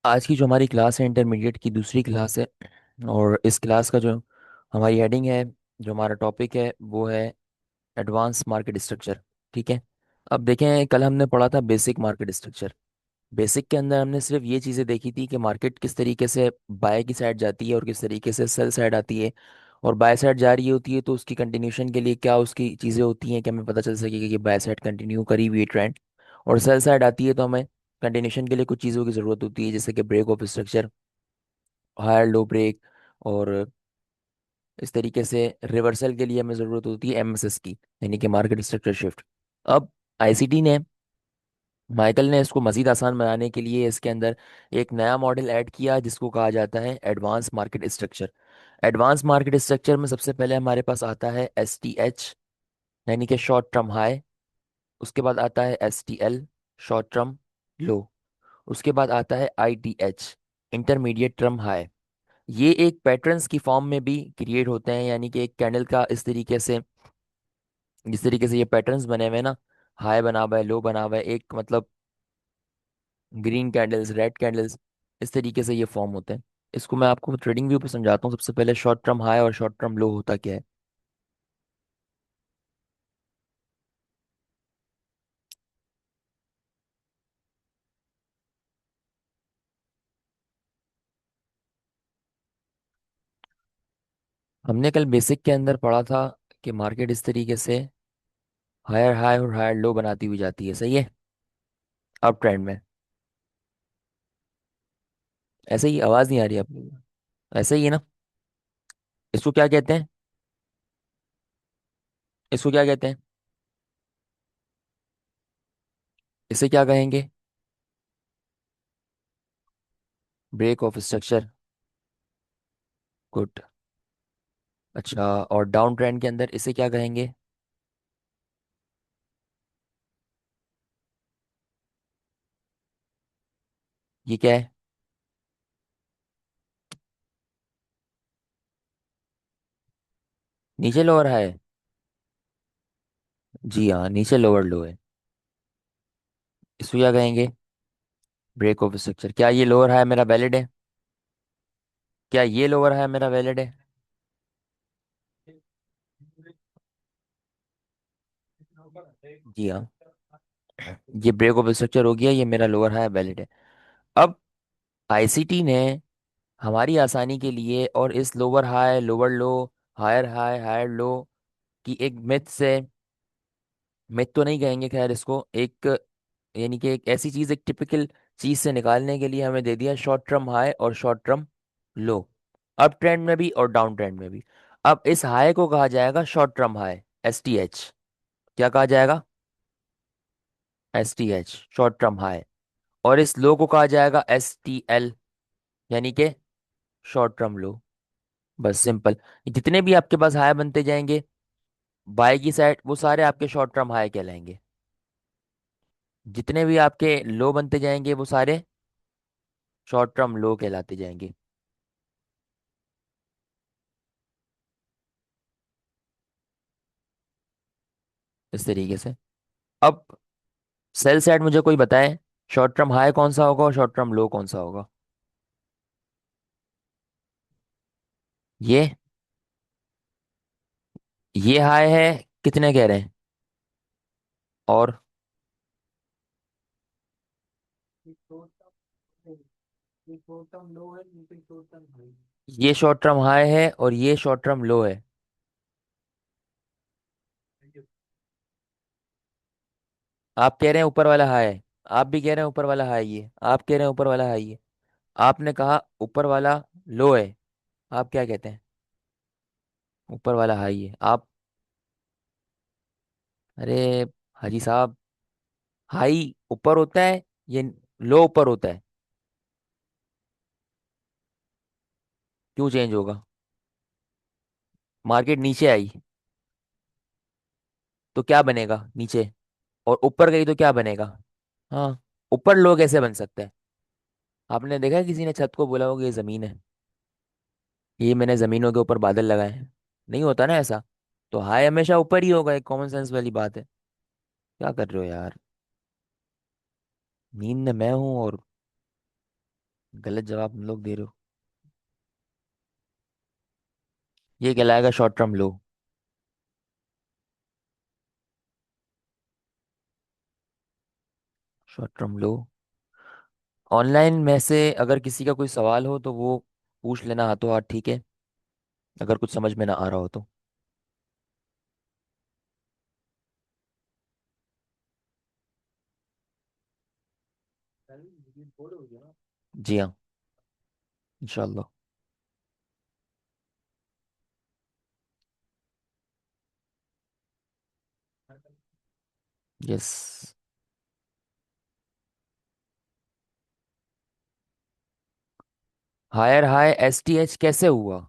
आज की जो हमारी क्लास है इंटरमीडिएट की दूसरी क्लास है। और इस क्लास का जो हमारी हेडिंग है, जो हमारा टॉपिक है वो है एडवांस मार्केट स्ट्रक्चर। ठीक है। अब देखें, कल हमने पढ़ा था बेसिक मार्केट स्ट्रक्चर। बेसिक के अंदर हमने सिर्फ ये चीज़ें देखी थी कि मार्केट किस तरीके से बाय की साइड जाती है और किस तरीके से सेल साइड आती है। और बाय साइड जा रही होती है तो उसकी कंटिन्यूशन के लिए क्या उसकी चीज़ें होती हैं कि हमें पता चल सके कि बाय साइड कंटिन्यू करी हुई ट्रेंड। और सेल साइड आती है तो हमें कंटिन्यूशन के लिए कुछ चीज़ों की ज़रूरत होती है, जैसे कि break of structure, higher low break. और इस तरीके से रिवर्सल के लिए हमें ज़रूरत होती है एमएसएस की, यानी कि मार्केट स्ट्रक्चर शिफ्ट। अब आईसीटी ने, माइकल ने इसको मज़ीद आसान बनाने के लिए इसके अंदर एक नया मॉडल ऐड किया जिसको कहा जाता है advance market structure. Advance market structure में सबसे पहले हमारे पास आता है एसटीएच, यानी कि शॉर्ट टर्म हाई। उसके बाद आता है एसटीएल, शॉर्ट टर्म लो। उसके बाद आता है आईटीएच, इंटरमीडिएट टर्म हाई। ये एक पैटर्न्स की फॉर्म में भी क्रिएट होते हैं, यानी कि एक कैंडल का इस तरीके से, जिस तरीके से ये पैटर्न्स बने हुए हैं ना, हाई बना हुआ है, लो बना हुआ है, एक मतलब ग्रीन कैंडल्स, रेड कैंडल्स, इस तरीके से ये फॉर्म होते हैं। इसको मैं आपको ट्रेडिंग व्यू पे समझाता हूँ। सबसे पहले शॉर्ट टर्म हाई और शॉर्ट टर्म लो होता क्या है। हमने कल बेसिक के अंदर पढ़ा था कि मार्केट इस तरीके से हायर हाई और हायर लो बनाती हुई जाती है, सही है, अप ट्रेंड में। ऐसे ही, आवाज़ नहीं आ रही आपको? ऐसे ही है ना? इसको क्या कहते हैं? इसको क्या कहते हैं? इसे क्या कहेंगे? Break of structure. गुड। अच्छा, और डाउन ट्रेंड के अंदर इसे क्या कहेंगे? ये क्या है? नीचे लोअर हाई है? जी हाँ, नीचे लोअर लो है। इसको क्या कहेंगे? Break of structure. क्या ये लोअर हाई मेरा वैलिड है? क्या ये लोअर हाई मेरा वैलिड है? जी हाँ, ये ब्रेक ऑफ स्ट्रक्चर हो गया, ये मेरा लोअर हाई वैलिड है। अब आईसीटी ने हमारी आसानी के लिए और इस lower high lower low, higher high higher low की एक मिथ से, मिथ तो नहीं कहेंगे खैर इसको, एक यानी कि एक ऐसी चीज, एक टिपिकल चीज से निकालने के लिए हमें दे दिया शॉर्ट टर्म हाई और शॉर्ट टर्म लो, अप ट्रेंड में भी और डाउन ट्रेंड में भी। अब इस हाई को कहा जाएगा शॉर्ट टर्म हाई, एसटीएच। क्या कहा जाएगा? STH, short term high. और इस लो को कहा जाएगा एसटीएल, यानी कि शॉर्ट टर्म लो। बस सिंपल। जितने भी आपके पास हाई बनते जाएंगे बाय की साइड, वो सारे आपके शॉर्ट टर्म हाई कहलाएंगे। जितने भी आपके लो बनते जाएंगे वो सारे शॉर्ट टर्म लो कहलाते जाएंगे, इस तरीके से। अब सेल साइड मुझे कोई बताए, शॉर्ट टर्म हाई कौन सा होगा और शॉर्ट टर्म लो कौन सा होगा? ये ये हाई है, कितने कह रहे हैं? और ये शॉर्ट टर्म हाई है और ये शॉर्ट टर्म लो है। आप कह रहे हैं ऊपर वाला हाई है, आप भी कह रहे हैं ऊपर वाला हाई है, आप कह रहे हैं ऊपर वाला हाई है, आपने कहा ऊपर वाला लो है। आप क्या कहते हैं? ऊपर वाला हाई है आप। अरे हाजी साहब, हाई ऊपर होता है, ये लो ऊपर होता है। क्यों चेंज होगा? मार्केट नीचे आई तो क्या बनेगा नीचे, और ऊपर गई तो क्या बनेगा? हाँ, ऊपर लो कैसे बन सकता है? आपने देखा है किसी ने छत को बोला होगा ये जमीन है, ये मैंने जमीनों के ऊपर बादल लगाए हैं? नहीं होता ना ऐसा। तो हाई हमेशा ऊपर ही होगा, एक कॉमन सेंस वाली बात है। क्या कर रहे हो यार? नींद में मैं हूँ और गलत जवाब हम लोग दे रहे हो। ये कहलाएगा शॉर्ट टर्म लो। शॉर्ट टर्म लो। ऑनलाइन में से अगर किसी का कोई सवाल हो तो वो पूछ लेना हाथों हाथ, ठीक है, अगर कुछ समझ में ना आ रहा हो तो। जी हाँ, इंशाल्लाह। Yes. Higher high S T H कैसे हुआ?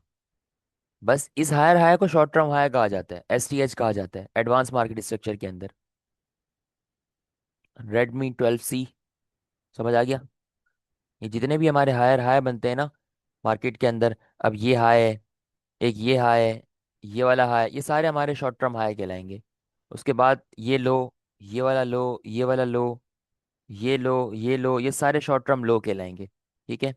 बस इस हायर हाई को शॉर्ट टर्म हाई कहा जाता है, एस टी एच कहा जाता है एडवांस मार्केट स्ट्रक्चर के अंदर। Redmi 12C। समझ आ गया? ये जितने भी हमारे हायर हाई बनते हैं ना मार्केट के अंदर, अब ये हाई है, एक ये हाई है, ये वाला हाई, ये सारे हमारे शॉर्ट टर्म हाई कहलाएंगे। उसके बाद ये लो, ये वाला लो, ये वाला लो, ये लो, ये लो, ये सारे शॉर्ट टर्म लो कहलाएंगे। ठीक है।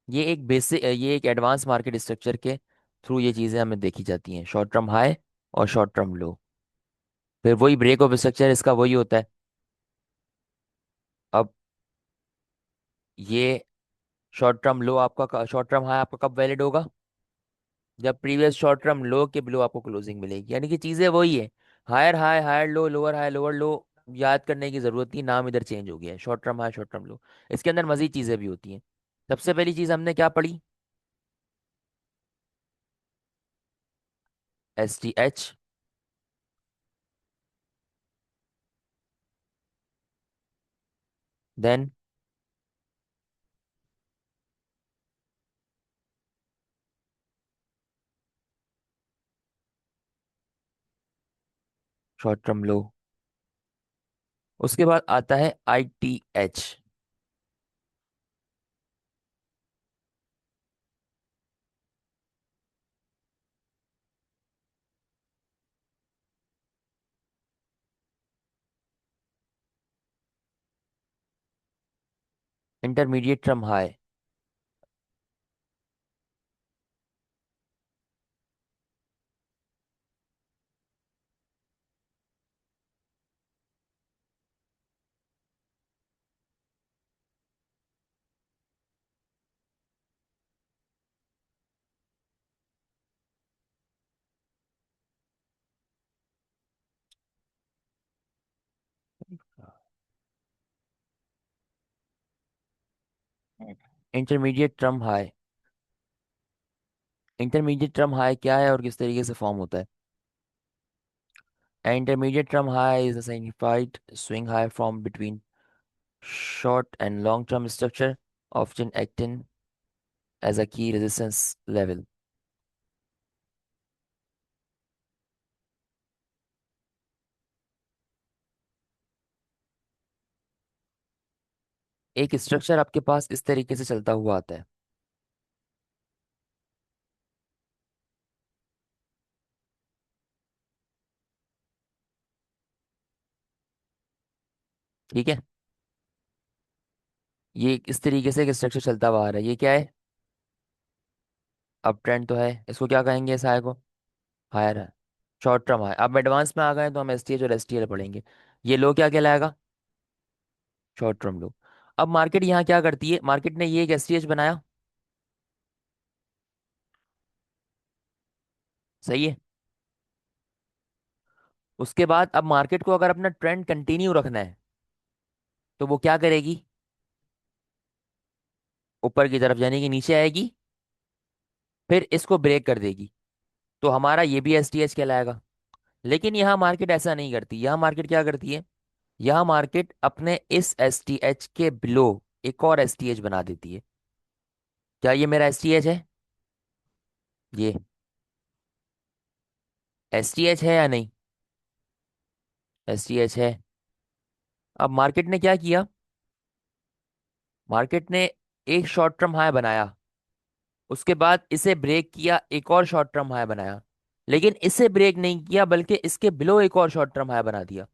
ये एक बेसिक, ये एक एडवांस मार्केट स्ट्रक्चर के थ्रू ये चीज़ें हमें देखी जाती हैं, शॉर्ट टर्म हाई और शॉर्ट टर्म लो। फिर वही ब्रेक ऑफ स्ट्रक्चर इसका वही होता है। अब ये शॉर्ट टर्म लो आपका, शॉर्ट टर्म हाई आपका कब वैलिड होगा? जब प्रीवियस शॉर्ट टर्म लो के बिलो आपको क्लोजिंग मिलेगी, यानी कि चीज़ें वही है। Higher high, higher low, lower high, lower low. याद करने की जरूरत नहीं, नाम इधर चेंज हो गया है, short term high, short term लो। इसके अंदर मजीद चीज़ें भी होती हैं। सबसे पहली चीज़ हमने क्या पढ़ी? S T H. Then short term low. उसके बाद आता है I T H. Intermediate term high. Intermediate term high. Intermediate term high क्या है और किस तरीके से फॉर्म होता है? Intermediate term high is a signified swing high from between short and long term structure, often acting as a key resistance level. एक structure आपके पास इस तरीके से चलता हुआ आता है। ठीक है। ये इस तरीके से एक स्ट्रक्चर चलता हुआ आ रहा है, ये क्या है? अप ट्रेंड तो है, इसको क्या कहेंगे इस हाई को? हायर है। Short term high. अब एडवांस में आ गए तो हम एस टी एच और एस टी एल पढ़ेंगे। ये लो क्या कहलाएगा? शॉर्ट टर्म लो। अब मार्केट यहाँ क्या करती है, मार्केट ने ये एक एस टी एच बनाया। सही है। उसके बाद अब मार्केट को अगर अपना ट्रेंड कंटिन्यू रखना है तो वो क्या करेगी? ऊपर की तरफ यानी कि नीचे आएगी, फिर इसको ब्रेक कर देगी, तो हमारा ये भी एस टी एच कहलाएगा। लेकिन यहाँ मार्केट ऐसा नहीं करती, यहाँ मार्केट क्या करती है? यहाँ मार्केट अपने इस एस टी एच के बिलो एक और एस टी एच बना देती है। क्या ये मेरा एस टी एच है? ये एस टी एच है या नहीं? एस टी एच है। अब मार्केट ने क्या किया? मार्केट ने एक शॉर्ट टर्म हाई बनाया, उसके बाद इसे ब्रेक किया, एक और शॉर्ट टर्म हाई बनाया, लेकिन इसे ब्रेक नहीं किया बल्कि इसके बिलो एक और शॉर्ट टर्म हाई बना दिया।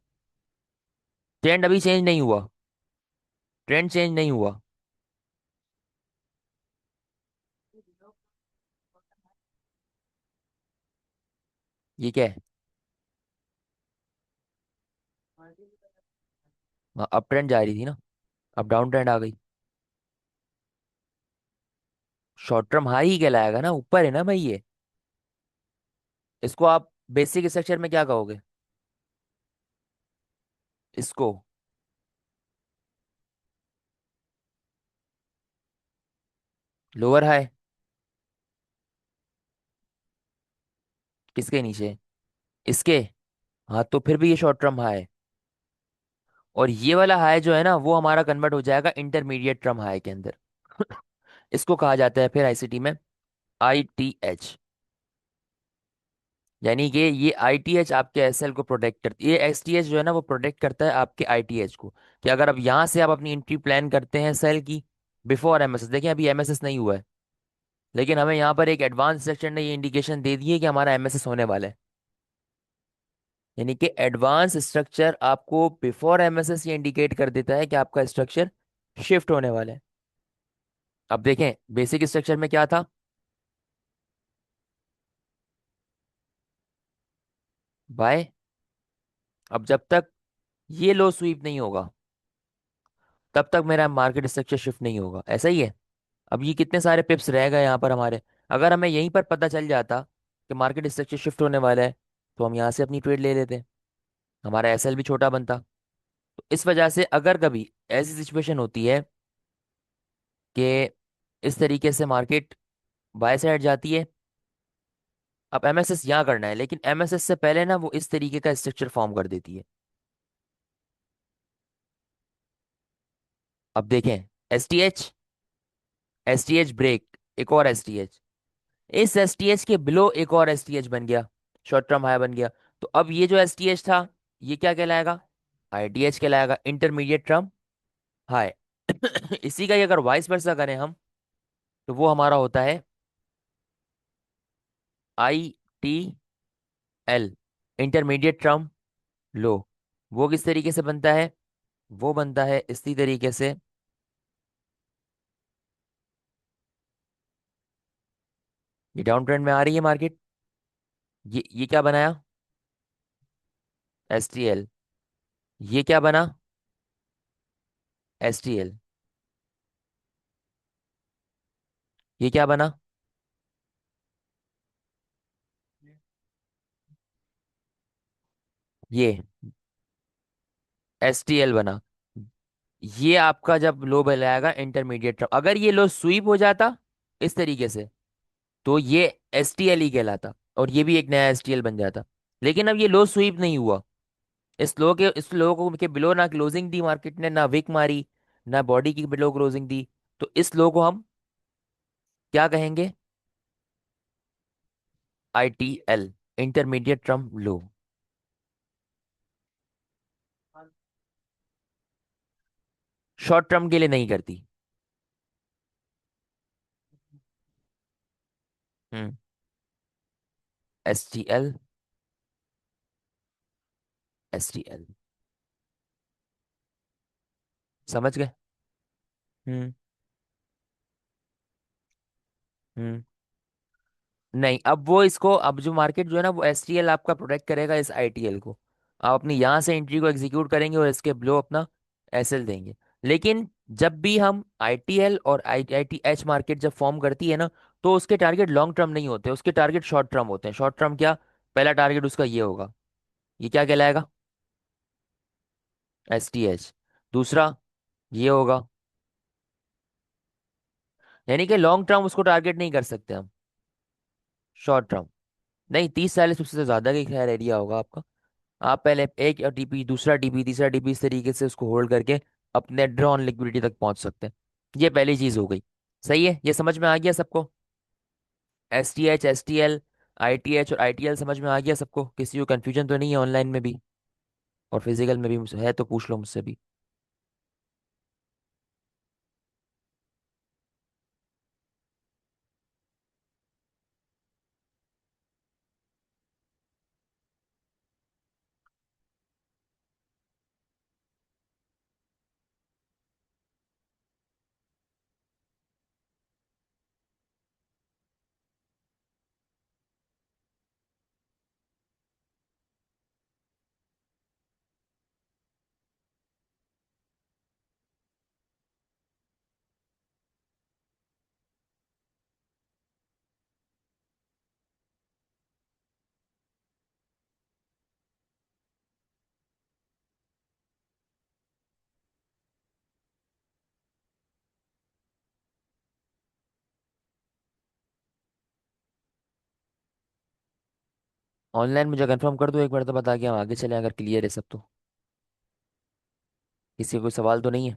ट्रेंड अभी चेंज नहीं हुआ। ट्रेंड चेंज नहीं हुआ। ये क्या है? अप ट्रेंड जा रही थी ना, अब डाउन ट्रेंड आ गई। शॉर्ट टर्म हाई ही कहलाएगा ना, ऊपर है ना भाई ये। इसको आप बेसिक स्ट्रक्चर में क्या कहोगे? इसको लोअर हाई। किसके नीचे? इसके। हाँ तो फिर भी ये शॉर्ट टर्म हाई है। और ये वाला हाई जो है ना, वो हमारा कन्वर्ट हो जाएगा इंटरमीडिएट टर्म हाई के अंदर। इसको कहा जाता है फिर आईसीटी में ITH। यानी कि ये ITH आपके एसएल को प्रोटेक्ट करती, ये STH जो है ना वो प्रोटेक्ट करता है आपके ITH को। कि अगर अब यहाँ से आप अपनी एंट्री प्लान करते हैं सेल की बिफोर एमएसएस, देखिए अभी एमएसएस नहीं हुआ है, लेकिन हमें यहाँ पर एक एडवांस सेक्शन ने ये इंडिकेशन दे दी है कि हमारा एमएसएस होने वाला है। यानी कि एडवांस स्ट्रक्चर आपको बिफोर एमएसएस ये इंडिकेट कर देता है कि आपका स्ट्रक्चर शिफ्ट होने वाला है। अब देखें बेसिक स्ट्रक्चर में क्या था। बाय। अब जब तक ये लो स्वीप नहीं होगा तब तक मेरा मार्केट स्ट्रक्चर शिफ्ट नहीं होगा, ऐसा ही है। अब ये कितने सारे पिप्स रह गए यहाँ पर हमारे। अगर हमें यहीं पर पता चल जाता कि मार्केट स्ट्रक्चर शिफ्ट होने वाला है, तो हम यहाँ से अपनी ट्रेड ले लेते, हमारा एसएल भी छोटा बनता। तो इस वजह से अगर कभी ऐसी सिचुएशन होती है कि इस तरीके से मार्केट बाय साइड जाती है, अब एमएसएस यहाँ करना है, लेकिन एमएसएस से पहले ना वो इस तरीके का स्ट्रक्चर फॉर्म कर देती है। अब देखें STH, STH ब्रेक, एक और STH, इस STH के बिलो एक और STH बन गया, शॉर्ट टर्म हाई बन गया। तो अब ये जो STH था ये क्या कहलाएगा? ITH कहलाएगा, इंटरमीडिएट टर्म हाई। इसी का ही अगर वाइस वर्सा करें हम, तो वो हमारा होता है ITL, इंटरमीडिएट टर्म लो। वो किस तरीके से बनता है? वो बनता है इसी तरीके से। ये डाउन ट्रेंड में आ रही है मार्केट, ये क्या बनाया? STL। ये क्या बना? STL। ये क्या बना? ये STL बना। ये आपका जब लो बनाएगा इंटरमीडिएट, अगर ये लो स्वीप हो जाता इस तरीके से, तो ये STL ही कहलाता और ये भी एक नया STL बन जाता। लेकिन अब ये लो स्वीप नहीं हुआ, इस लो को के बिलो ना क्लोजिंग दी मार्केट ने, ना विक मारी, ना बॉडी की बिलो क्लोजिंग दी। तो इस लो को हम क्या कहेंगे? ITL, इंटरमीडिएट टर्म लो। शॉर्ट टर्म के लिए नहीं करती। हम्म। STL, STL। समझ गए? हम्म। हम्म। नहीं, अब वो इसको, अब जो मार्केट जो है ना वो STL आपका प्रोटेक्ट करेगा इस ITL को। आप अपनी यहाँ से एंट्री को एग्जीक्यूट करेंगे और इसके ब्लो अपना SL देंगे। लेकिन जब भी हम ITL और ITH मार्केट जब फॉर्म करती है ना, तो उसके टारगेट लॉन्ग टर्म नहीं होते, उसके टारगेट शॉर्ट टर्म होते हैं। शॉर्ट टर्म क्या? पहला टारगेट उसका ये होगा, ये क्या कहलाएगा? STH। दूसरा ये होगा। यानी कि लॉन्ग टर्म उसको टारगेट नहीं कर सकते हम, शॉर्ट टर्म। नहीं, 30 40 सबसे ज्यादा का खैर एरिया होगा आपका। आप पहले एक TP, दूसरा TP, तीसरा TP, इस तरीके से उसको होल्ड करके अपने ड्रॉन लिक्विडिटी तक पहुंच सकते हैं। ये पहली चीज हो गई। सही है, ये समझ में आ गया सबको? STH, STL, ITH और ITL समझ में आ गया सबको? किसी को कंफ्यूजन तो नहीं है ऑनलाइन में भी और फिजिकल में भी? है तो पूछ लो मुझसे भी। ऑनलाइन मुझे कंफर्म कर दो एक बार, तो बता के हम आगे चले अगर क्लियर है सब तो। किसी को कोई सवाल तो नहीं है?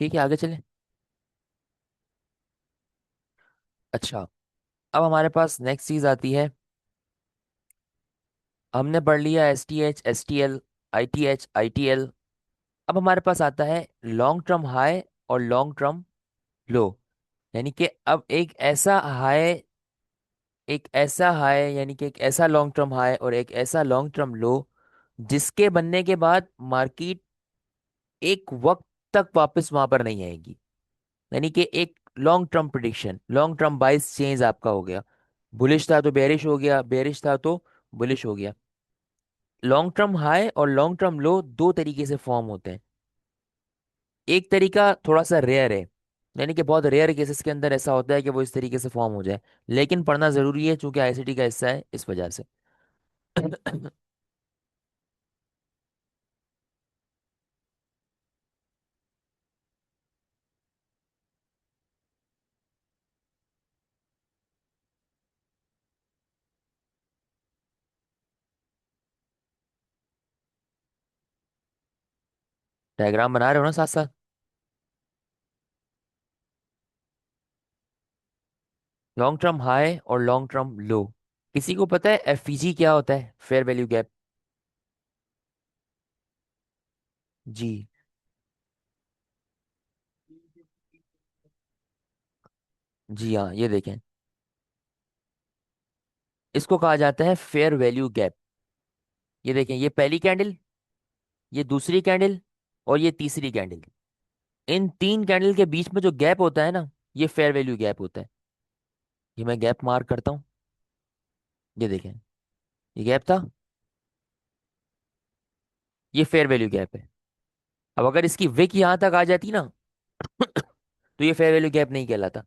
ठीक है, आगे चले। अच्छा, अब हमारे पास नेक्स्ट चीज आती है। हमने पढ़ लिया S T L, I T L. अब हमारे पास आता है लॉन्ग टर्म हाई और लॉन्ग टर्म लो। यानी कि अब एक ऐसा हाई यानी कि एक ऐसा लॉन्ग टर्म हाई और एक ऐसा लॉन्ग टर्म लो जिसके बनने के बाद मार्केट एक वक्त तक वापस वहां पर नहीं आएगी। यानी कि एक long term prediction, long term बाइस चेंज आपका हो गया। बुलिश था तो बेरिश हो गया, बेरिश था तो बुलिश हो गया। लॉन्ग टर्म हाई और लॉन्ग टर्म लो दो तरीके से फॉर्म होते हैं। एक तरीका थोड़ा सा रेयर है, यानी कि बहुत रेयर केसेस के अंदर ऐसा होता है कि वो इस तरीके से फॉर्म हो जाए, लेकिन पढ़ना जरूरी है क्योंकि आईसीटी का हिस्सा है इस वजह से। डायग्राम बना रहे हो ना साथ साथ? लॉन्ग टर्म हाई और लॉन्ग टर्म लो। किसी को पता है एफवीजी क्या होता है? Fair value gap. जी। जी हाँ, ये देखें, इसको कहा जाता है फेयर वैल्यू गैप। ये देखें, ये पहली कैंडल, ये दूसरी कैंडल और ये तीसरी कैंडल। इन तीन कैंडल के बीच में जो गैप होता है ना, ये फेयर वैल्यू गैप होता है। ये मैं गैप मार्क करता हूँ। ये देखें, ये गैप था, ये फेयर वैल्यू गैप है। अब अगर इसकी विक यहां तक आ जाती ना तो ये फेयर वैल्यू गैप नहीं कहलाता।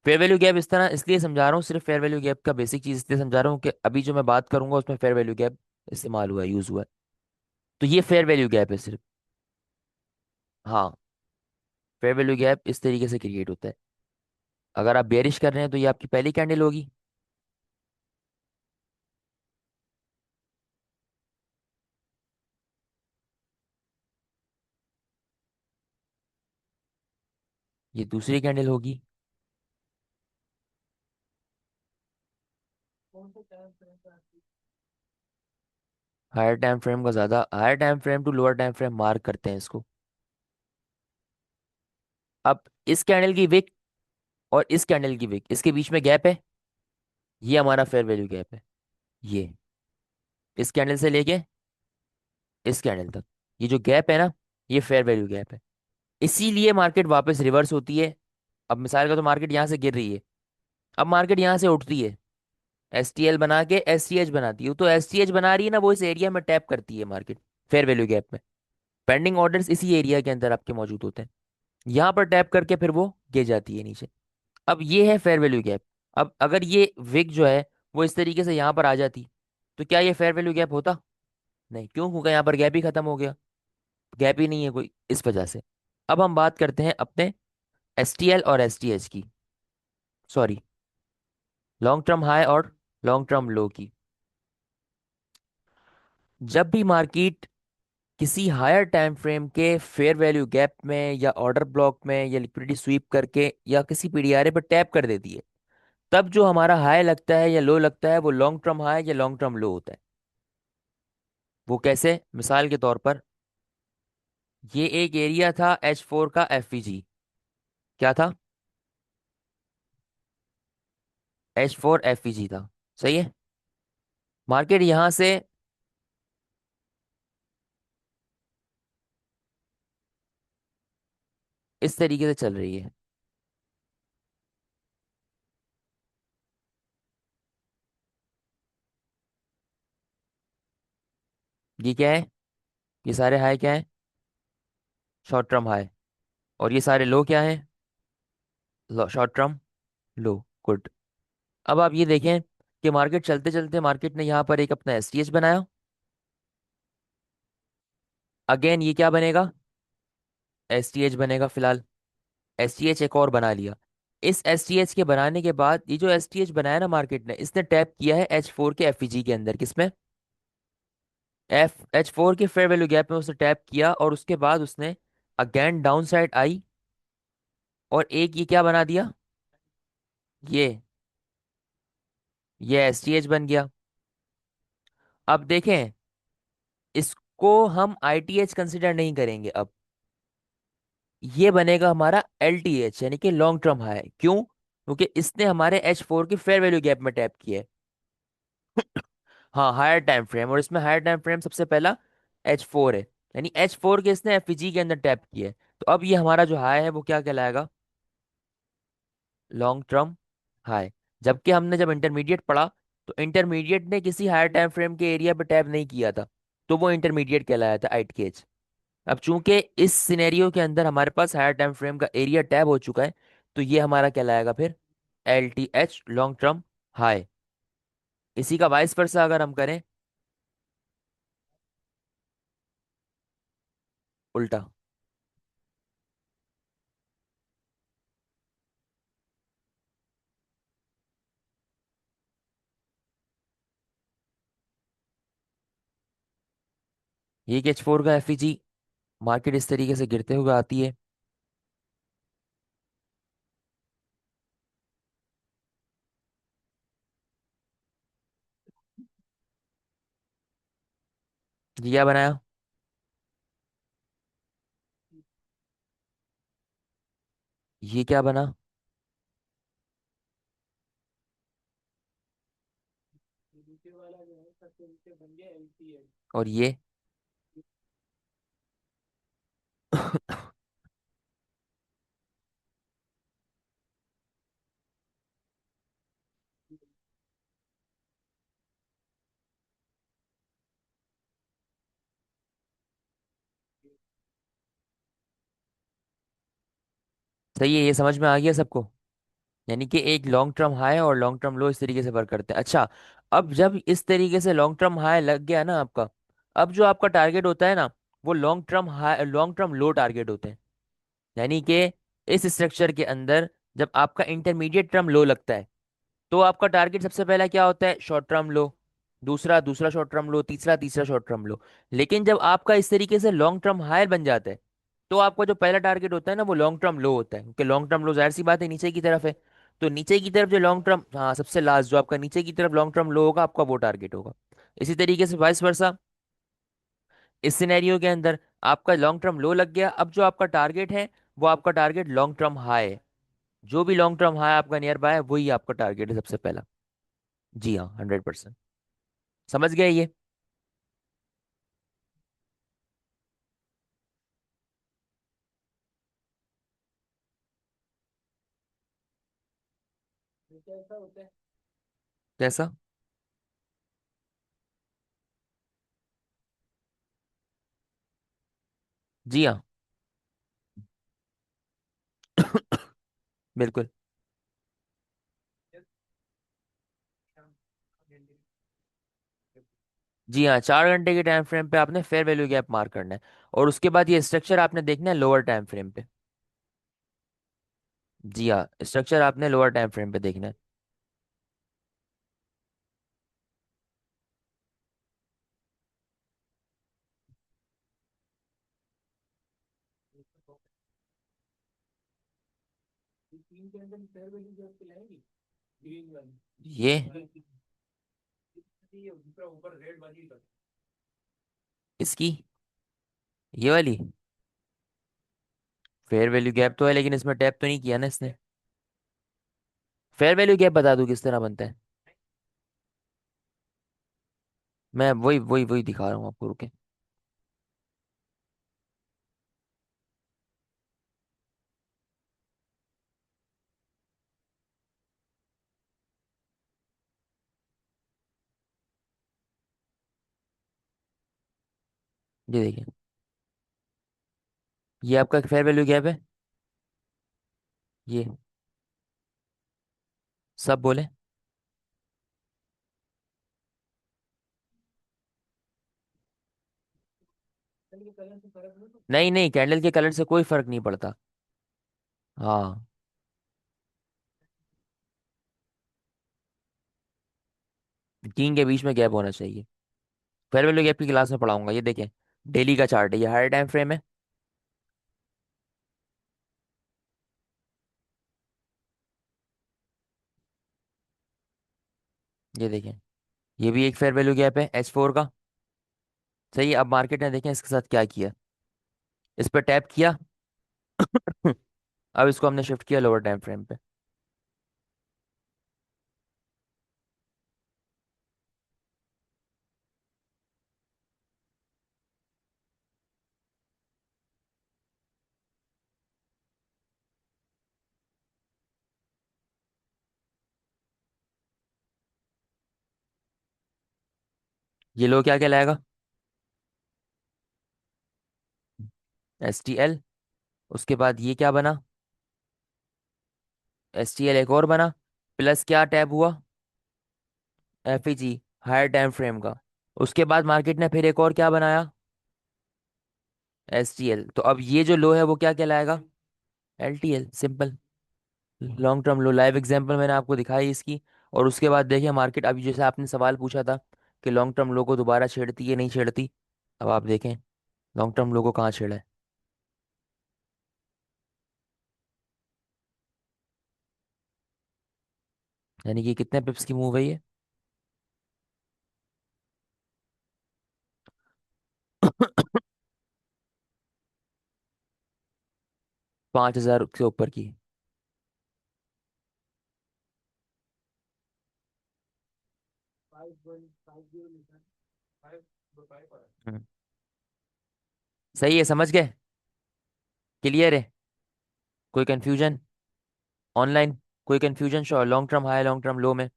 फेयर वैल्यू गैप इस तरह इसलिए समझा रहा हूँ, सिर्फ फेयर वैल्यू गैप का बेसिक चीज इसलिए समझा रहा हूँ कि अभी जो मैं बात करूंगा उसमें फेयर वैल्यू गैप इस्तेमाल हुआ है, यूज हुआ है। तो ये फेयर वैल्यू गैप है सिर्फ। हाँ, फेयर वैल्यू गैप इस तरीके से क्रिएट होता है। अगर आप बेरिश कर रहे हैं तो ये आपकी पहली कैंडल होगी। ये दूसरी कैंडल होगी। हायर टाइम फ्रेम का ज्यादा, higher time frame to lower time frame mark करते हैं इसको। अब इस कैंडल की विक और इस कैंडल की विक, इसके बीच में गैप है, ये हमारा फेयर वैल्यू गैप है। ये इस कैंडल से लेके इस कैंडल तक, ये जो गैप है ना, ये फेयर वैल्यू गैप है। इसीलिए मार्केट वापस रिवर्स होती है। अब मिसाल का तो मार्केट यहाँ से गिर रही है, अब मार्केट यहाँ से उठती है, एस बना के एस बनाती है, तो एस बना रही है ना, वो इस एरिया में टैप करती है मार्केट, फेयर वैल्यू गैप में। पेंडिंग ऑर्डर्स इसी एरिया के अंदर आपके मौजूद होते हैं, यहाँ पर टैप करके फिर वो गिर जाती है नीचे। अब ये है फेयर वैल्यू गैप। अब अगर ये विक जो है वो इस तरीके से यहाँ पर आ जाती, तो क्या ये फेयर वैल्यू गैप होता? नहीं, क्यों? क्योंकि यहाँ पर गैप ही खत्म हो गया, गैप ही नहीं है कोई, इस वजह से। अब हम बात करते हैं अपने और एस की, सॉरी, लॉन्ग टर्म हाई और लॉन्ग टर्म लो की। जब भी मार्केट किसी हायर टाइम फ्रेम के फेयर वैल्यू गैप में या ऑर्डर ब्लॉक में या लिक्विडिटी स्वीप करके या किसी पीडीआरए पर टैप कर देती है, तब जो हमारा हाई लगता है या लो लगता है वो लॉन्ग टर्म हाई या लॉन्ग टर्म लो होता है। वो कैसे? मिसाल के तौर पर, ये एक एरिया था H4 का एफवीजी। क्या था? H4 एफवीजी था, सही है। मार्केट यहां से, इस तरीके से चल रही है। ये क्या है? ये सारे हाई क्या है? Short term high. और ये सारे लो क्या है? शॉर्ट टर्म लो। गुड। अब आप ये देखें कि मार्केट चलते चलते मार्केट ने यहाँ पर एक अपना एसटीएच बनाया। अगेन ये क्या बनेगा? एसटीएच बनेगा फिलहाल। एसटीएच एक और बना लिया। इस एसटीएच के बनाने के बाद ये जो एसटीएच बनाया ना मार्केट ने, इसने टैप किया है H4 के एफईजी के अंदर। किसमें? H4 के फेयर वैल्यू गैप में उसने टैप किया, और उसके बाद उसने अगेन डाउन साइड आई, और एक ये क्या बना दिया? ये एसटीएच बन गया। अब देखें, इसको हम आईटीएच कंसिडर नहीं करेंगे अब। ये बनेगा हमारा एलटीएच, यानी कि लॉन्ग टर्म हाई। क्यों? क्योंकि इसने हमारे H4 की फेयर वैल्यू गैप में टैप किया है। हाँ, हायर टाइम फ्रेम, और इसमें हायर टाइम फ्रेम सबसे पहला H4 है। यानी H4 के इसने एफईजी के अंदर टैप किया है। तो अब ये हमारा जो हाई है वो क्या कहलाएगा? Long term high. जबकि हमने जब इंटरमीडिएट पढ़ा, तो इंटरमीडिएट ने किसी हायर टाइम फ्रेम के एरिया पे टैप नहीं किया था, तो वो इंटरमीडिएट कहलाया था आईटीएच। अब चूंकि इस सिनेरियो के अंदर हमारे पास हायर टाइम फ्रेम का एरिया टैप हो चुका है, तो ये हमारा कहलाएगा फिर एलटीएच, लॉन्ग टर्म हाई। इसी का वाइस वर्सा अगर हम करें, उल्टा। ये H4 का एफईजी मार्केट इस तरीके से गिरते हुए आती है। ये क्या बनाया? ये क्या बना? और ये सही है, ये समझ में आ गया सबको। यानी कि एक लॉन्ग टर्म हाई और लॉन्ग टर्म लो इस तरीके से वर्क करते हैं। अच्छा, अब जब इस तरीके से लॉन्ग टर्म हाई लग गया ना आपका, अब जो आपका टारगेट होता है ना, वो long term high long term लो टारगेट होते हैं। यानी कि इस स्ट्रक्चर के अंदर जब आपका इंटरमीडिएट टर्म लो लगता है, तो आपका टारगेट सबसे पहला क्या होता है? शॉर्ट टर्म लो। दूसरा दूसरा शॉर्ट टर्म लो, तीसरा तीसरा शॉर्ट टर्म लो। लेकिन जब आपका इस तरीके से लॉन्ग टर्म हाई बन जाता है, तो आपका जो पहला टारगेट होता है ना वो लॉन्ग टर्म लो होता है, क्योंकि लॉन्ग टर्म लो जाहिर सी बात है नीचे की तरफ है। तो नीचे की तरफ जो लॉन्ग टर्म, हाँ, सबसे लास्ट जो आपका नीचे की तरफ लॉन्ग टर्म लो होगा, आपका वो टारगेट होगा। इसी तरीके से वाइस वर्सा, इस सिनेरियो के अंदर आपका लॉन्ग टर्म लो लग गया, अब जो आपका टारगेट है वो आपका टारगेट लॉन्ग टर्म हाई है। जो भी लॉन्ग टर्म हाई आपका नियर बाय है, वही आपका टारगेट है सबसे पहला। जी हाँ, 100%। समझ गए ये? कैसा? जी हाँ। बिल्कुल। जी हाँ, 4 घंटे के टाइम फ्रेम पे आपने फेयर वैल्यू गैप मार्क करना है, और उसके बाद ये स्ट्रक्चर आपने देखना है लोअर टाइम फ्रेम पे। जी हाँ, स्ट्रक्चर आपने लोअर टाइम फ्रेम पे देखना है। ये इसकी, ये वाली फेयर वैल्यू गैप तो है, लेकिन इसमें टैप तो नहीं किया ना इसने। फेयर वैल्यू गैप बता दूं किस तरह बनता है? मैं वही वही वही दिखा रहा हूँ आपको, रुके। ये देखिए, ये आपका फेयर वैल्यू गैप है। ये सब बोले। नहीं नहीं, कैंडल के कलर से कोई फर्क नहीं पड़ता। हाँ, तीन के बीच में गैप होना चाहिए। फेयर वैल्यू गैप की क्लास में पढ़ाऊंगा। ये देखें, डेली का चार्ट है, ये हायर टाइम फ्रेम है। ये देखें, ये भी एक फेयर वैल्यू गैप है H4 का। सही है। अब मार्केट ने देखें इसके साथ क्या किया। इस पर टैप किया। अब इसको हमने शिफ्ट किया लोअर टाइम फ्रेम पे। ये लो क्या कहलाएगा? STL। उसके बाद ये क्या बना? STL एक और बना। प्लस क्या टैप हुआ? FEG, हायर टाइम फ्रेम का। उसके बाद मार्केट ने फिर एक और क्या बनाया? STL। तो अब ये जो लो है वो क्या कहलाएगा? LTL, simple. लॉन्ग टर्म लो, लाइव एग्जांपल मैंने आपको दिखाई इसकी। और उसके बाद देखिए मार्केट, अभी जैसे आपने सवाल पूछा था कि लॉन्ग टर्म लो को दोबारा छेड़ती है नहीं छेड़ती। अब आप देखें लॉन्ग टर्म लो को कहाँ छेड़ा है। यानी कि कितने पिप्स की मूव है ये? 5,000 से ऊपर की। हम्म, सही है, समझ गए? क्लियर है? कोई कंफ्यूजन ऑनलाइन? कोई confusion sure, long term high long term लो में?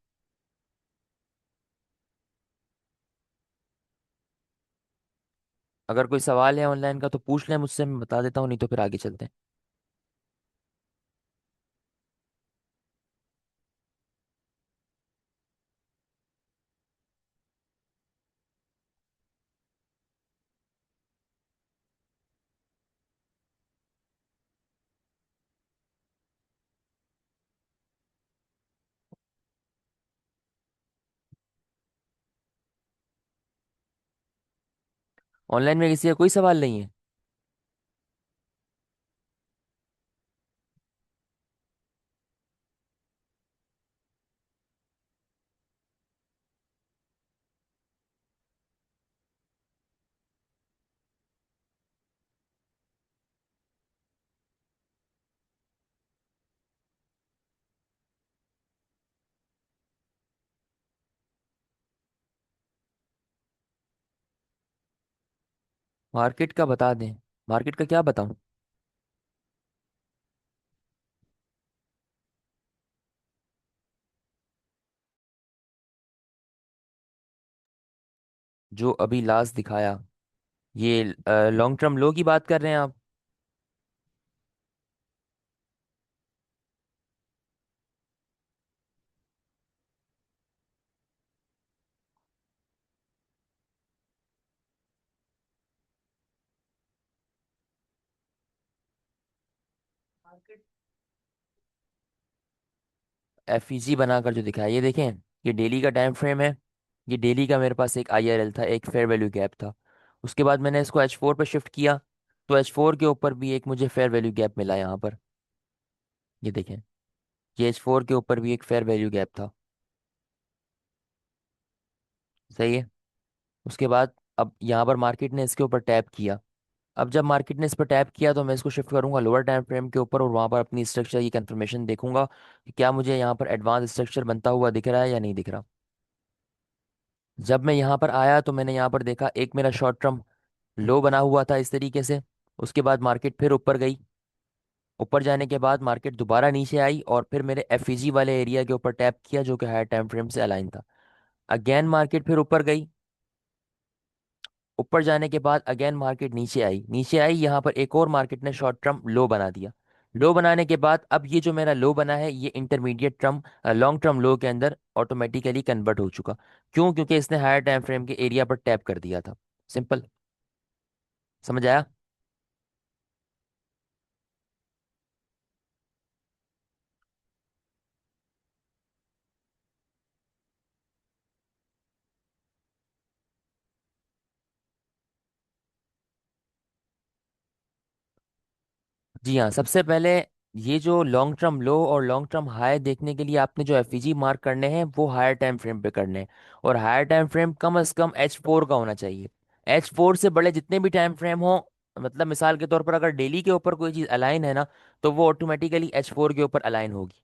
अगर कोई सवाल है ऑनलाइन का तो पूछ लें मुझसे, मैं बता देता हूँ, नहीं तो फिर आगे चलते हैं। ऑनलाइन में किसी का कोई सवाल नहीं है? मार्केट का बता दें? मार्केट का क्या बताऊं? जो अभी लास्ट दिखाया, ये लॉन्ग टर्म लो की बात कर रहे हैं आप? FEG बनाकर जो दिखाया, ये देखें, ये डेली का टाइम फ्रेम है। ये डेली का मेरे पास एक IRL था, एक फेयर वैल्यू गैप था। उसके बाद मैंने इसको H4 पर शिफ्ट किया, तो H4 के ऊपर भी एक मुझे फेयर वैल्यू गैप मिला यहाँ पर। ये देखें, ये H4 के ऊपर भी एक फेयर वैल्यू गैप था। सही है। उसके बाद अब यहाँ पर मार्केट ने इसके ऊपर टैप किया। अब जब मार्केट ने इस पर टैप किया तो मैं इसको शिफ्ट करूंगा लोअर टाइम फ्रेम के ऊपर, और वहां पर अपनी स्ट्रक्चर की कंफर्मेशन देखूंगा कि क्या मुझे यहाँ पर एडवांस स्ट्रक्चर बनता हुआ दिख रहा है या नहीं दिख रहा। जब मैं यहाँ पर आया तो मैंने यहाँ पर देखा एक मेरा शॉर्ट टर्म लो बना हुआ था इस तरीके से। उसके बाद मार्केट फिर ऊपर गई। ऊपर जाने के बाद मार्केट दोबारा नीचे आई और फिर मेरे FEG वाले एरिया के ऊपर टैप किया जो कि हायर टाइम फ्रेम से अलाइन था। अगेन मार्केट फिर ऊपर गई। ऊपर जाने के बाद अगेन मार्केट नीचे आई, नीचे आई, यहाँ पर एक और मार्केट ने शॉर्ट टर्म लो बना दिया। लो बनाने के बाद अब ये जो मेरा लो बना है ये इंटरमीडिएट टर्म लॉन्ग टर्म लो के अंदर ऑटोमेटिकली कन्वर्ट हो चुका। क्यों? क्योंकि इसने हायर टाइम फ्रेम के एरिया पर टैप कर दिया था। सिंपल। समझ आया? जी हाँ, सबसे पहले ये जो लॉन्ग टर्म लो और लॉन्ग टर्म हाई देखने के लिए आपने जो एफईजी मार्क करने हैं वो हायर टाइम फ्रेम पे करने हैं। और हायर टाइम फ्रेम कम से कम H4 का होना चाहिए। H4 से बड़े जितने भी टाइम फ्रेम हो, मतलब मिसाल के तौर पर अगर डेली के ऊपर कोई चीज़ अलाइन है ना, तो वो ऑटोमेटिकली H4 के ऊपर अलाइन होगी।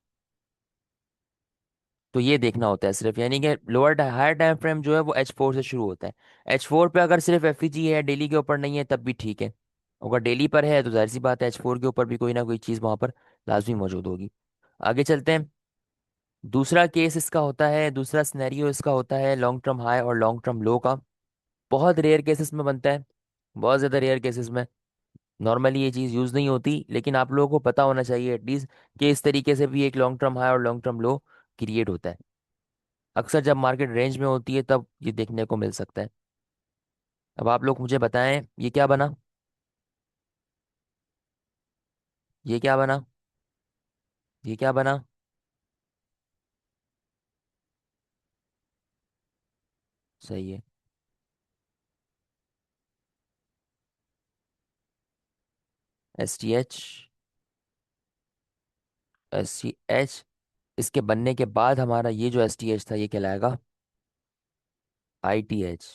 तो ये देखना होता है सिर्फ, यानी कि लोअर हायर टाइम फ्रेम जो है वो H4 से शुरू होता है। H4 पे अगर सिर्फ एफईजी है, डेली के ऊपर नहीं है, तब भी ठीक है। अगर डेली पर है तो जाहिर सी बात है H4 के ऊपर भी कोई ना कोई चीज़ वहां पर लाजमी मौजूद होगी। आगे चलते हैं। दूसरा केस इसका होता है, दूसरा सिनेरियो इसका होता है लॉन्ग टर्म हाई और लॉन्ग टर्म लो का। बहुत रेयर केसेस में बनता है, बहुत ज़्यादा रेयर केसेस में। नॉर्मली ये चीज़ यूज़ नहीं होती, लेकिन आप लोगों को पता होना चाहिए एटलीस्ट कि इस तरीके से भी एक लॉन्ग टर्म हाई और लॉन्ग टर्म लो क्रिएट होता है। अक्सर जब मार्केट रेंज में होती है तब ये देखने को मिल सकता है। अब आप लोग मुझे बताएं ये क्या बना, ये क्या बना, ये क्या बना? सही है। STH, SCH, इसके बनने के बाद हमारा ये जो STH था ये कहलाएगा ITH।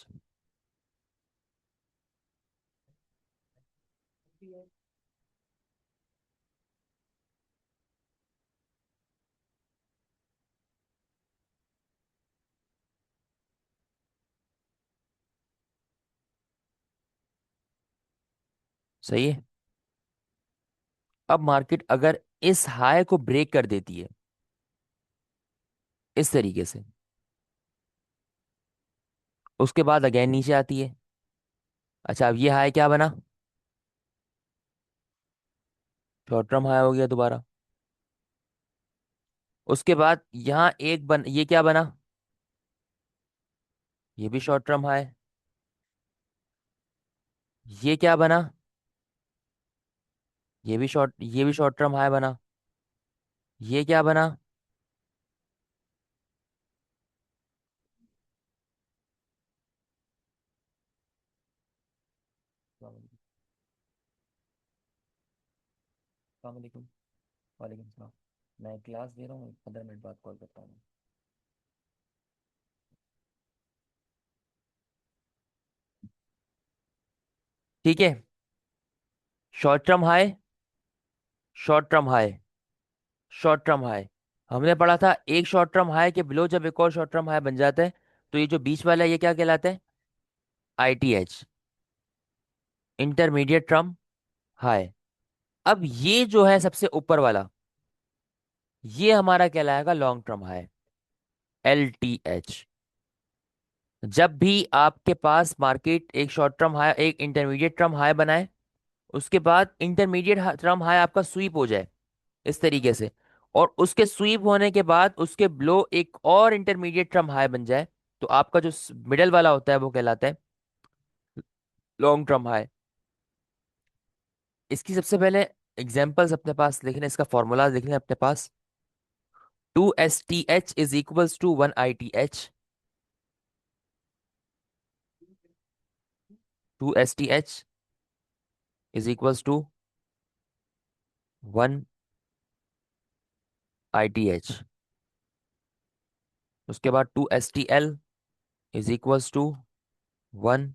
सही है। अब मार्केट अगर इस हाई को ब्रेक कर देती है इस तरीके से, उसके बाद अगेन नीचे आती है। अच्छा, अब ये हाई क्या बना? शॉर्ट टर्म हाई हो गया दोबारा। उसके बाद यहाँ एक बन, ये क्या बना? ये भी शॉर्ट टर्म हाई। ये क्या बना? ये भी शॉर्ट टर्म हाई बना। ये क्या बना? वालेकुम। वालेकुम सलाम। मैं क्लास दे रहा हूँ, 15 मिनट बाद कॉल करता हूँ। ठीक है। Short term high, short term high, short term high. हमने पढ़ा था एक शॉर्ट टर्म हाई के बिलो जब एक और शॉर्ट टर्म हाई बन जाता है, तो ये जो बीच वाला है ये क्या कहलाता है? ITH, intermediate term high. अब ये जो है सबसे ऊपर वाला, ये हमारा कहलाएगा लॉन्ग टर्म हाई, LTH। जब भी आपके पास मार्केट एक शॉर्ट टर्म हाई एक इंटरमीडिएट टर्म हाई बनाए, उसके बाद इंटरमीडिएट टर्म हाई आपका स्वीप हो जाए इस तरीके से, और उसके स्वीप होने के बाद उसके ब्लो एक और इंटरमीडिएट टर्म हाई बन जाए, तो आपका जो मिडल वाला होता है वो कहलाता है लॉन्ग टर्म हाई। इसकी सबसे पहले एग्जांपल्स अपने पास लिख लें, इसका फॉर्मूला लिख लें अपने पास। 2 STH is equals to 1 ITH। 2 STH is equals to 1 ITH। उसके बाद 2 STL is equals to 1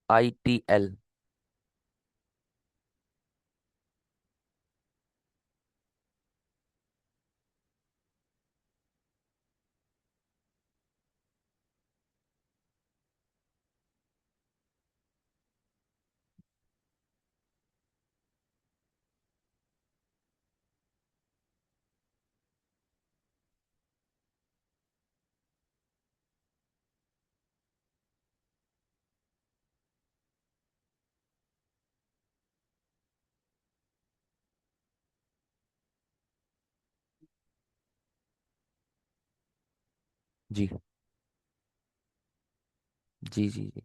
ITL। जी जी जी जी।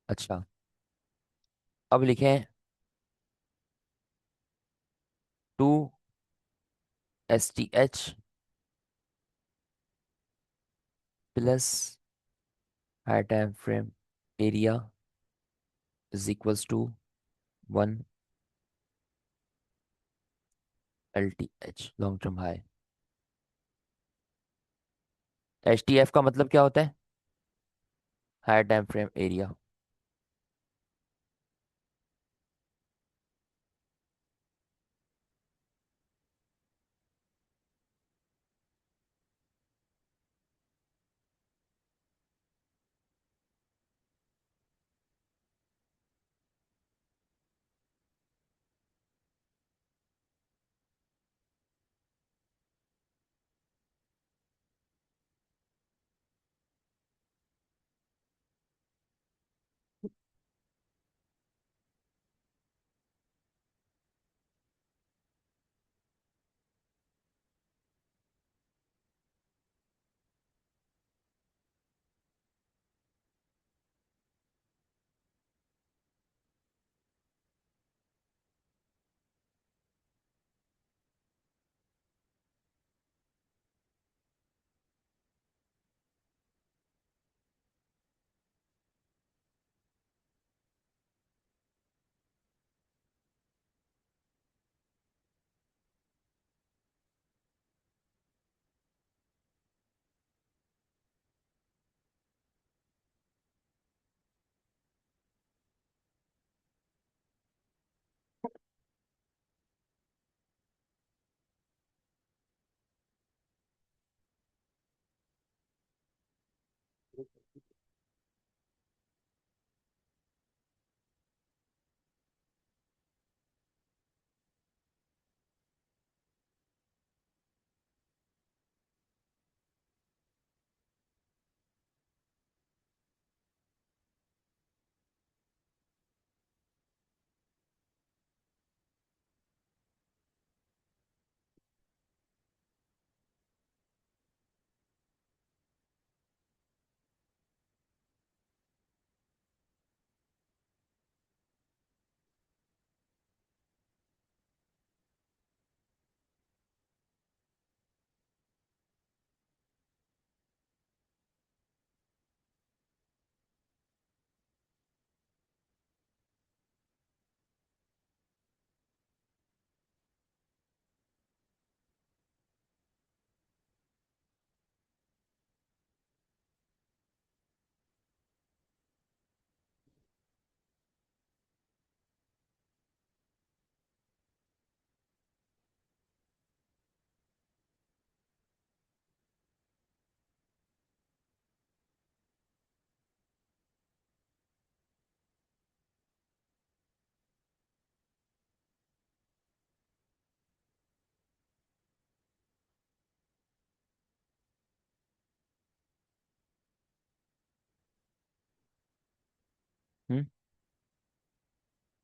अच्छा, अब लिखें 2 STH plus high time frame area is equals to 1 LTH long term high. HTF का मतलब क्या होता है? High time frame area.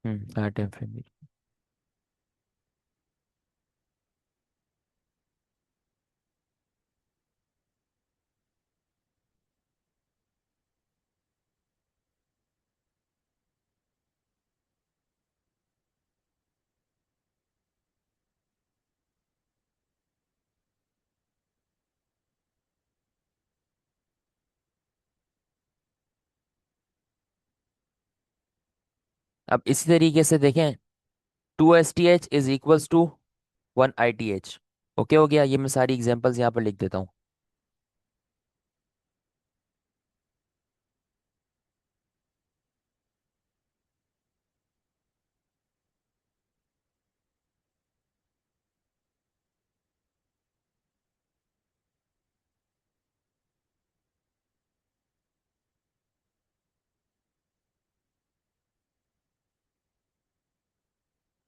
Hmm high time frame. अब इसी तरीके से देखें, 2 STH is equals to 1 ITH। Okay हो गया, ये मैं सारी एग्जांपल्स यहाँ पर लिख देता हूँ।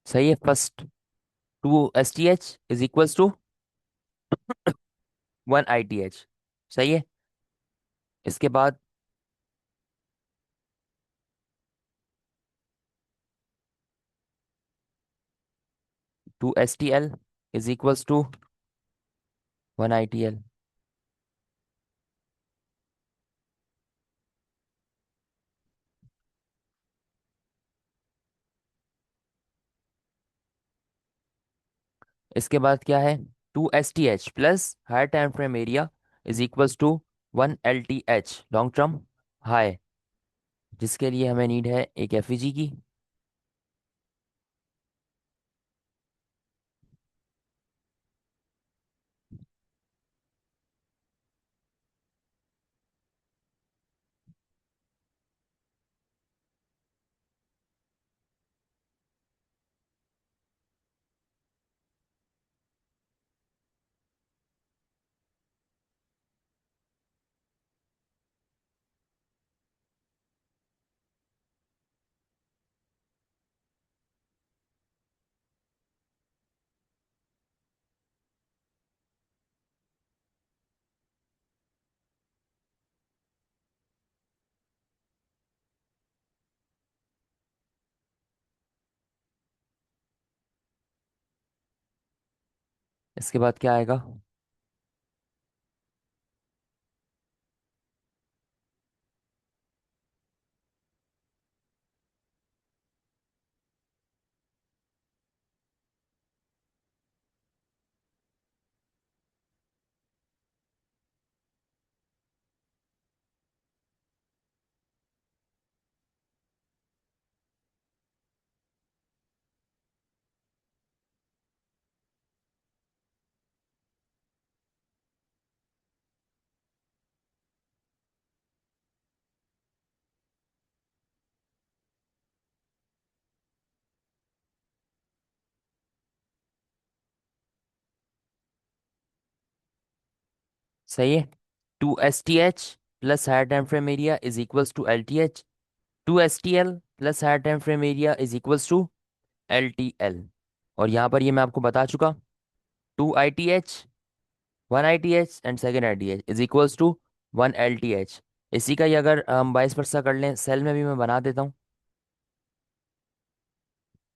सही है। First, 2 STH is equals to 1 ITH। सही है। इसके बाद 2 STL is equals to 1 ITL। इसके बाद क्या है? 2 STH plus higher time frame area is equals to 1 LTH long term high, जिसके लिए हमें नीड है एक एफईजी की। इसके बाद क्या आएगा? सही है। 2 STH plus higher time frame area is equals to LTH। 2 STL plus higher time frame area is equals to LTL। और यहाँ पर ये मैं आपको बता चुका। 2 ITH, 1 ITH and second ITH is equals to 1 LTH। इसी का ही अगर हम 22% कर लें, सेल में भी मैं बना देता हूँ,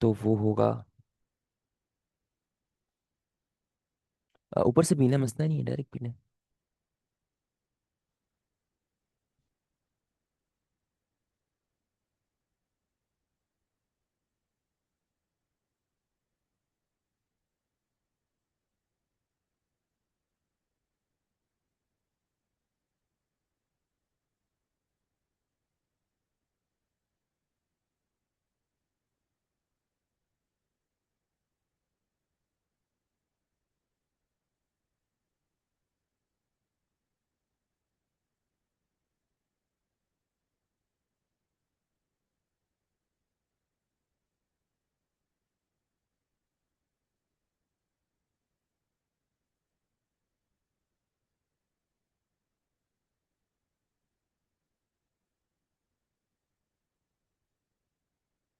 तो वो होगा ऊपर से पीना मसला नहीं है, डायरेक्ट पीना।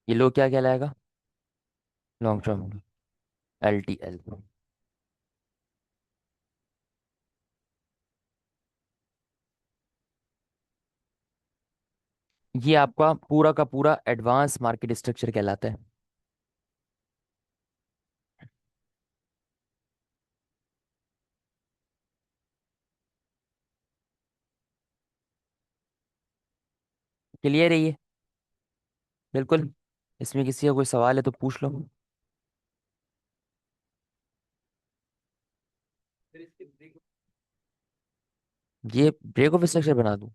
ये लो क्या कहलाएगा? Long term, LTL। ये आपका पूरा का पूरा एडवांस मार्केट स्ट्रक्चर कहलाता है। क्लियर है ये? बिल्कुल। इसमें किसी का कोई सवाल है तो पूछ लो। ये ब्रेक ऑफ स्ट्रक्चर बना दूं?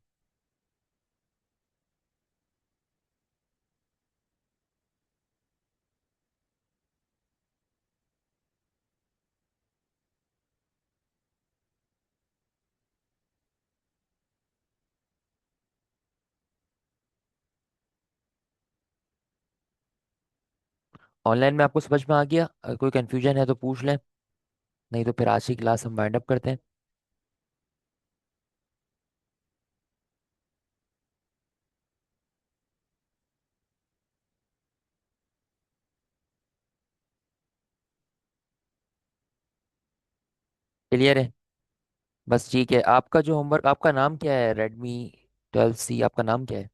ऑनलाइन में आपको समझ में आ गया? अगर कोई कंफ्यूजन है तो पूछ लें, नहीं तो फिर आज की क्लास हम वाइंड अप करते हैं। क्लियर है? बस ठीक है। आपका जो होमवर्क, आपका नाम क्या है? Redmi 12C, आपका नाम क्या है?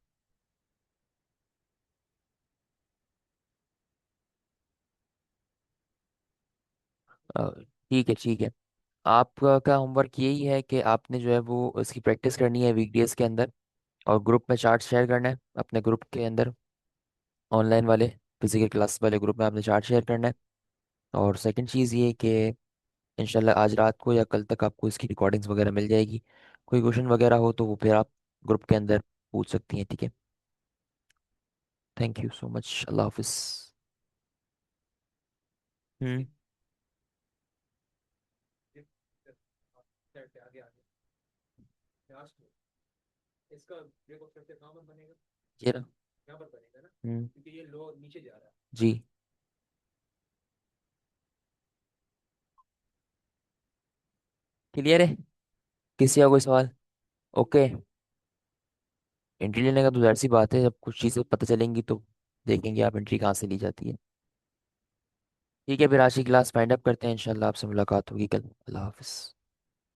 ठीक है ठीक है। आपका का होमवर्क यही है कि आपने जो है वो इसकी प्रैक्टिस करनी है वीकडेज के अंदर, और ग्रुप में चार्ट शेयर करना है अपने ग्रुप के अंदर, ऑनलाइन वाले फिजिकल क्लास वाले ग्रुप में आपने चार्ट शेयर करना है। और सेकंड चीज़ ये कि इंशाल्लाह आज रात को या कल तक आपको इसकी रिकॉर्डिंग्स वगैरह मिल जाएगी। कोई क्वेश्चन वगैरह हो तो वो फिर आप ग्रुप के अंदर पूछ सकती हैं, ठीक है। थैंक यू सो मच, अल्लाह हाफिज़। हम्म। ये रहा। हम्म। जी। क्लियर है? किसी का कोई सवाल? ओके। एंट्री लेने का तो जाहिर सी बात है, जब कुछ चीज़ें पता चलेंगी तो देखेंगे आप एंट्री कहाँ से ली जाती है। ठीक है, फिर आज की क्लास फाइंड अप करते हैं, इंशाल्लाह आपसे मुलाकात होगी कल। अल्लाह हाफिज़।